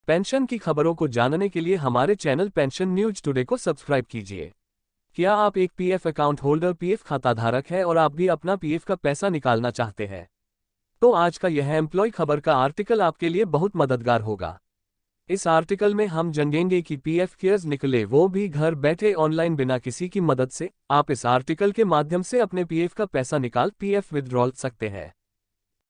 Pension की खबरों को जानने के लिए हमारे चैनल पेंशन न्यूज टुडे को सब्सक्राइब कीजिए। क्या आप एक पीएफ अकाउंट होल्डर पीएफ खाता धारक है और आप भी अपना पीएफ का पैसा निकालना चाहते हैं? तो आज का यह एम्प्लॉय खबर का आर्टिकल आपके लिए बहुत मददगार होगा। इस आर्टिकल में हम जानेंगे कि पीएफ केयर्स निकले वो भी घर बैठे ऑनलाइन बिना किसी की मदद से। आप इस आर्टिकल के माध्यम से अपने पीएफ का पैसा निकाल पीएफ विथड्रॉल सकते हैं।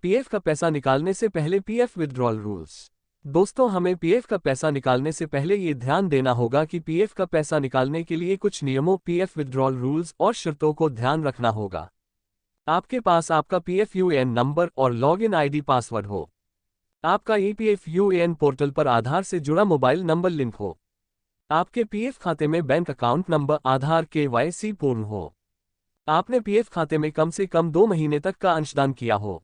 पीएफ का पैसा निकालने से पहले पीएफ विथड्रॉल रूल्स। दोस्तों, हमें पीएफ का पैसा निकालने से पहले ये ध्यान देना होगा कि पीएफ का पैसा निकालने के लिए कुछ नियमों पीएफ विथड्रॉल रूल्स और शर्तों को ध्यान रखना होगा। आपके पास आपका पीएफ यूएएन नंबर और लॉगिन आईडी पासवर्ड हो। आपका ईपीएफ यूएएन पोर्टल पर आधार से जुड़ा मोबाइल नंबर लिंक हो। आपके पीएफ खाते में बैंक अकाउंट नंबर आधार केवाईसी पूर्ण हो। आपने पीएफ खाते में कम से कम 2 महीने तक का अंशदान किया हो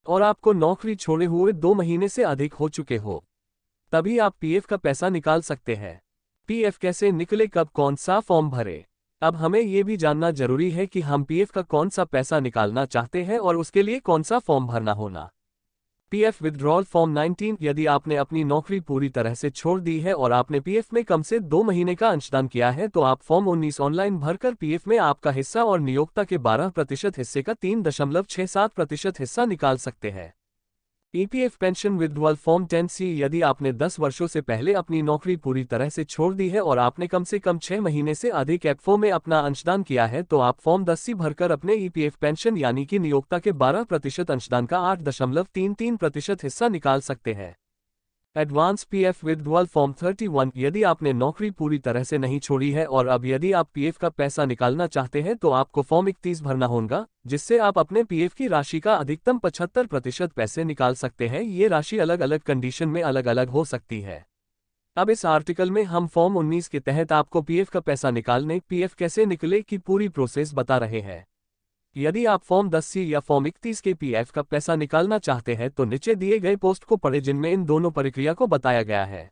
और आपको नौकरी छोड़े हुए 2 महीने से अधिक हो चुके हो, तभी आप पीएफ का पैसा निकाल सकते हैं। पीएफ कैसे निकले, कब कौन सा फॉर्म भरे? अब हमें यह भी जानना जरूरी है कि हम पीएफ का कौन सा पैसा निकालना चाहते हैं और उसके लिए कौन सा फॉर्म भरना होना। PF withdrawal form 19। यदि आपने अपनी नौकरी पूरी तरह से छोड़ दी है और आपने पीएफ में कम से 2 महीने का अंशदान किया है तो आप फॉर्म 19 ऑनलाइन भरकर पीएफ में आपका हिस्सा और नियोक्ता के 12% हिस्से का 3.67% हिस्सा निकाल सकते हैं। EPF pension withdrawal form 10C। यदि आपने 10 वर्षों से पहले अपनी नौकरी पूरी तरह से छोड़ दी है और आपने कम से कम 6 महीने से अधिक एफओ में अपना अंशदान किया है तो आप फॉर्म 10C भरकर अपने ईपीएफ पेंशन यानी कि नियोक्ता के 12% अंशदान का 8.33% हिस्सा निकाल सकते हैं। Advance PF withdrawal form 31। यदि आपने नौकरी पूरी तरह से नहीं छोड़ी है और अब यदि आप पीएफ का पैसा निकालना चाहते हैं तो आपको फॉर्म 31 भरना होगा, जिससे आप अपने पीएफ की राशि का अधिकतम 75% पैसे निकाल सकते हैं। ये राशि अलग अलग कंडीशन में अलग अलग हो सकती है। अब इस आर्टिकल में हम फॉर्म 19 के तहत आपको पीएफ का पैसा निकालने पीएफ कैसे निकले की पूरी प्रोसेस बता रहे हैं। यदि आप फॉर्म 10C या फॉर्म 31 के पीएफ का पैसा निकालना चाहते हैं तो नीचे दिए गए पोस्ट को पढ़ें जिनमें इन दोनों प्रक्रिया को बताया गया है।